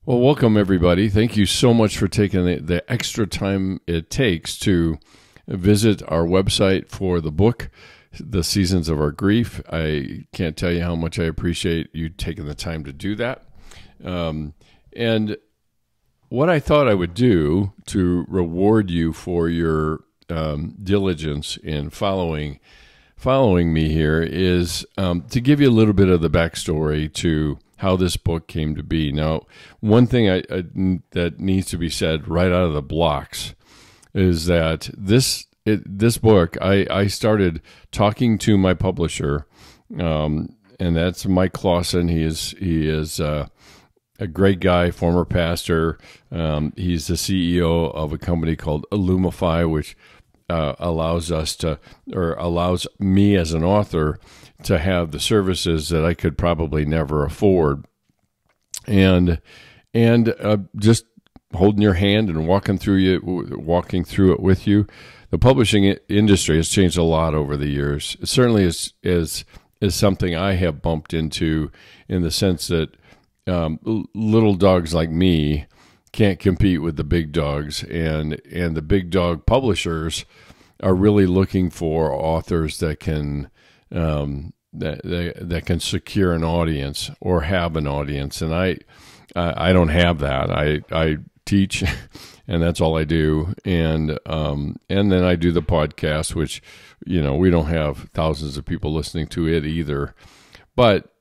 Well, welcome everybody. Thank you so much for taking the extra time it takes to visit our website for the book, The Seasons of Our Grief. I can't tell you how much I appreciate you taking the time to do that. And what I thought I would do to reward you for your diligence in following me here is to give you a little bit of the backstory to how this book came to be. Now, one thing that needs to be said right out of the blocks is that this book, I started talking to my publisher, and that's Mike Clausen. He is a great guy, former pastor. He's the CEO of a company called Illumify, which allows me as an author to have the services that I could probably never afford, and just holding your hand and walking through it with you. The publishing industry has changed a lot over the years. It certainly is something I have bumped into, in the sense that little dogs like me can't compete with the big dogs, and the big dog publishers are really looking for authors that can that can secure an audience or have an audience. And I don't have that. I teach, and that's all I do. And then I do the podcast, which, we don't have thousands of people listening to it either. But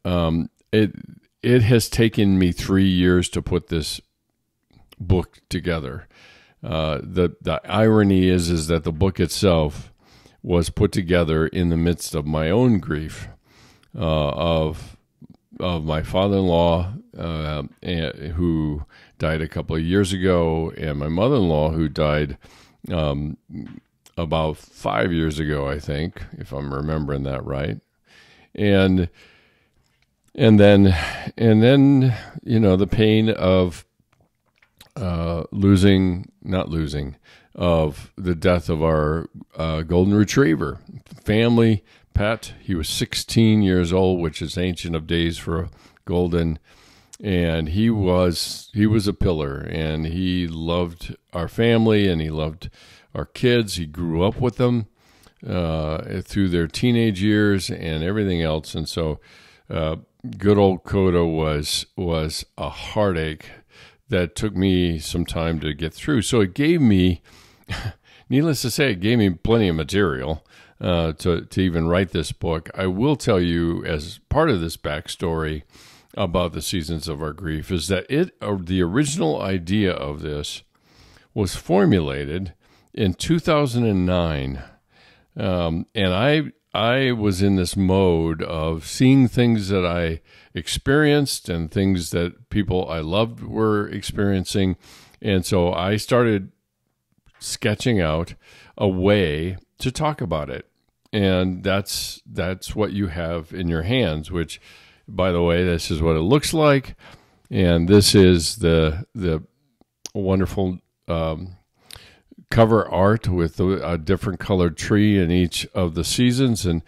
it has taken me 3 years to put this book together. The irony is that the book itself was put together in the midst of my own grief, of my father-in-law who died a couple of years ago, and my mother-in-law who died about 5 years ago, I think, if I'm remembering that right. And then the pain of of the death of our golden retriever, family pet. He was 16 years old, which is ancient of days for a golden, and he was a pillar, and he loved our family, and he loved our kids. He grew up with them through their teenage years and everything else, and so good old Coda was a heartache that took me some time to get through. So it gave me, needless to say, it gave me plenty of material to even write this book. I will tell you, as part of this backstory about the Seasons of Our Grief, is that the original idea of this was formulated in 2009. And I was in this mode of seeing things that I experienced and things that people I loved were experiencing. And so I started sketching out a way to talk about it. And that's what you have in your hands, which, by the way, this is what it looks like. And this is the wonderful cover art with a different colored tree in each of the seasons, and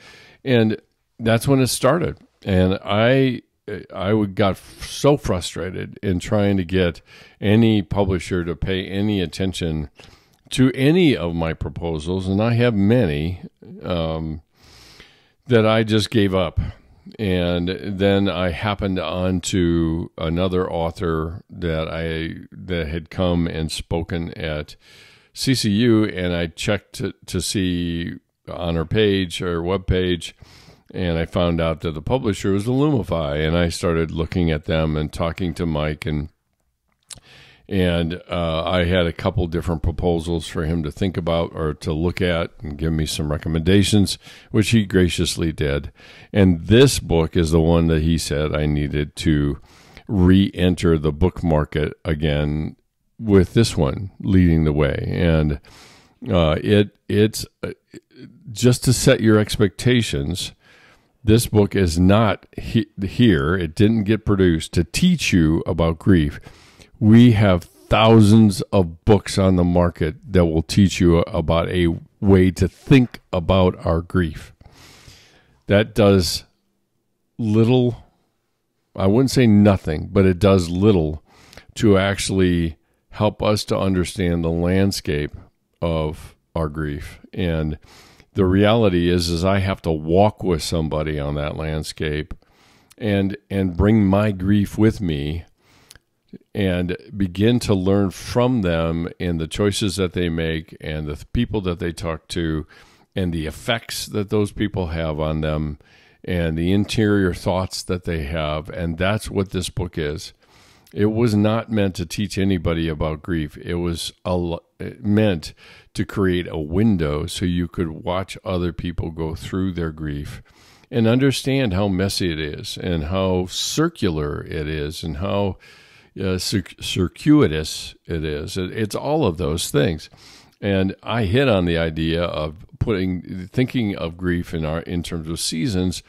that's when it started. And I got so frustrated in trying to get any publisher to pay any attention to any of my proposals, and I have many, that I just gave up. And then I happened onto another author that had come and spoken at CCU, and I checked to see on her page, her webpage, and I found out that the publisher was Illumify, and I started looking at them and talking to Mike, and I had a couple different proposals for him to think about or to look at and give me some recommendations, which he graciously did. And this book is the one that he said I needed to re-enter the book market again, with this one leading the way. And it's just to set your expectations. This book is not here. It didn't get produced to teach you about grief. We have thousands of books on the market that will teach you about a way to think about our grief. That does little, I wouldn't say nothing, but it does little to actually help us to understand the landscape of our grief. And the reality is I have to walk with somebody on that landscape and bring my grief with me and begin to learn from them and the choices that they make and the people that they talk to and the effects that those people have on them and the interior thoughts that they have. And that's what this book is. It was not meant to teach anybody about grief. It was meant to create a window so you could watch other people go through their grief and understand how messy it is and how circular it is and how circuitous it is. It's all of those things. And I hit on the idea of thinking of grief in terms of seasons,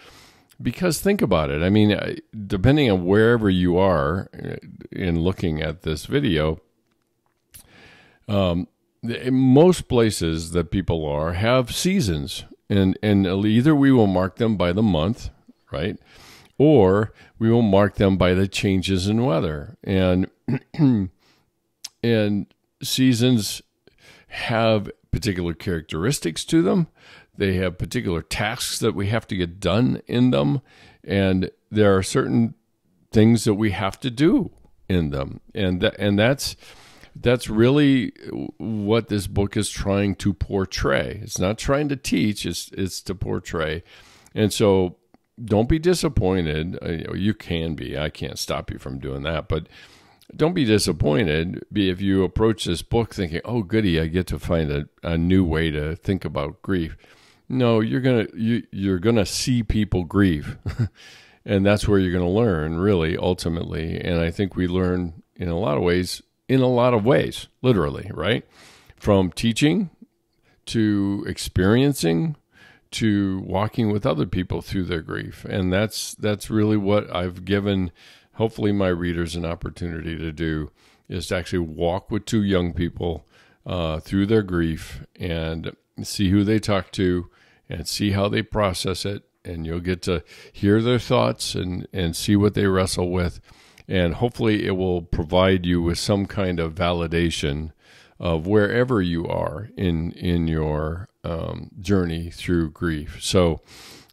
because think about it. I mean, depending on wherever you are in looking at this video, most places that people are have seasons, and either we will mark them by the month, right? Or we will mark them by the changes in weather. And seasons have particular characteristics to them. They have particular tasks that we have to get done in them. And there are certain things that we have to do in them. And that's really what this book is trying to portray. It's not trying to teach, it's to portray. And so don't be disappointed. You can be. I can't stop you from doing that. But don't be disappointed if you approach this book thinking, oh, goody, I get to find a new way to think about grief. No, you're gonna see people grieve. And that's where you're going to learn, really, ultimately. And I think we learn in a lot of ways, literally, right? From teaching to experiencing to walking with other people through their grief. And that's really what I've given, hopefully, my readers an opportunity to do, is to actually walk with two young people through their grief and see who they talk to and see how they process it. And you'll get to hear their thoughts and see what they wrestle with. And hopefully it will provide you with some kind of validation of wherever you are in your journey through grief. So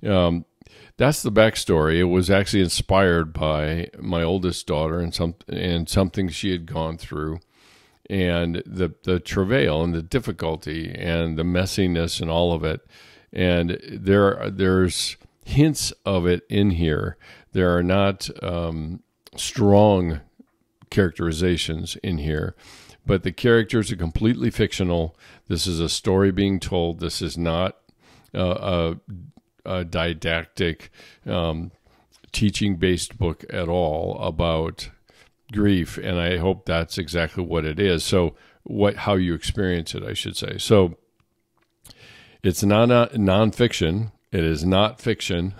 that's the backstory. It was actually inspired by my oldest daughter and something she had gone through, and the travail and the difficulty and the messiness and all of it. And there's hints of it in here. There are not strong characterizations in here, but the characters are completely fictional. This is a story being told. This is not a didactic, teaching-based book at all about grief, and I hope that's exactly what it is. So how you experience it, I should say. So it's not nonfiction. It is not fiction.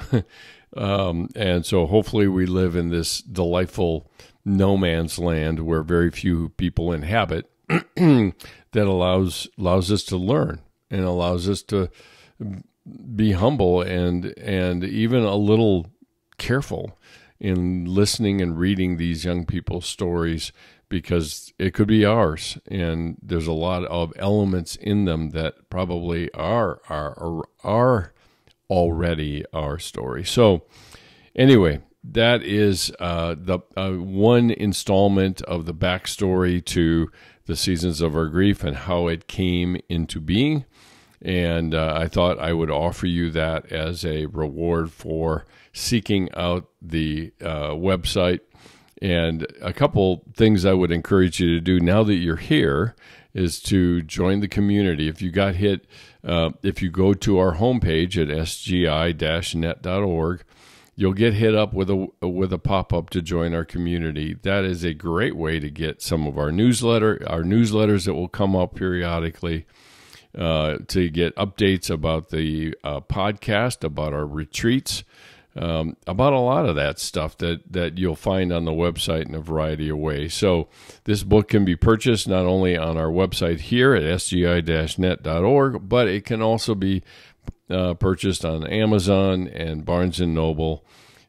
And so hopefully we live in this delightful no man's land where very few people inhabit that allows us to learn and allows us to be humble and even a little careful in listening and reading these young people's stories, because it could be ours, and there's a lot of elements in them that probably are already our story. So anyway, that is the one installment of the backstory to the Seasons of Our Grief and how it came into being. And I thought I would offer you that as a reward for seeking out the website. And a couple things I would encourage you to do now that you're here is to join the community. If you got hit, if you go to our homepage at sgi-net.org, you'll get hit up with a pop-up to join our community. That is a great way to get some of our newsletters that will come up periodically, to get updates about the podcast, about our retreats, about a lot of that stuff that you'll find on the website in a variety of ways. So this book can be purchased not only on our website here at sgi-net.org, but it can also be purchased on Amazon and Barnes & Noble.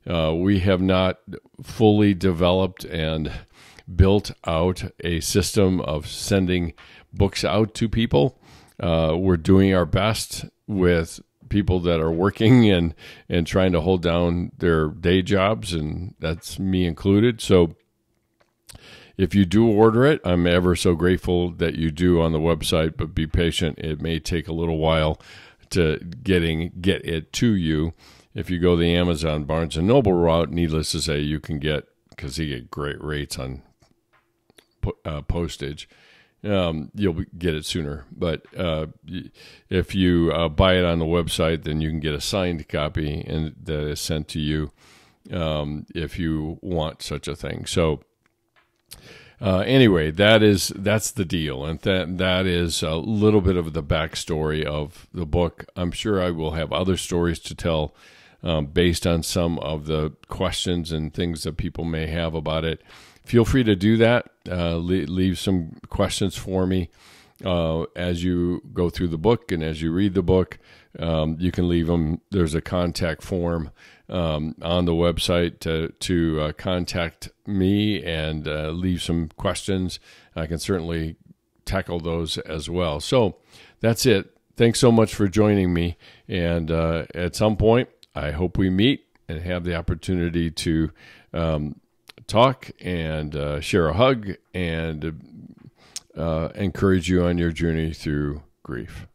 We have not fully developed and built out a system of sending books out to people. We're doing our best with people that are working and trying to hold down their day jobs, and that's me included. So if you do order it, I'm ever so grateful that you do on the website, but be patient. It may take a little while to get it to you. If you go the Amazon Barnes & Noble route, needless to say, you can get, because you get great rates on postage, you'll get it sooner. But if you buy it on the website, then you can get a signed copy and that is sent to you if you want such a thing. So anyway, that's the deal, and that is a little bit of the backstory of the book. I'm sure I will have other stories to tell based on some of the questions and things that people may have about it. Feel free to do that. Leave some questions for me as you go through the book and as you read the book. You can leave them. There's a contact form on the website to contact me and leave some questions. I can certainly tackle those as well. So that's it. Thanks so much for joining me. And at some point, I hope we meet and have the opportunity to talk and share a hug and encourage you on your journey through grief.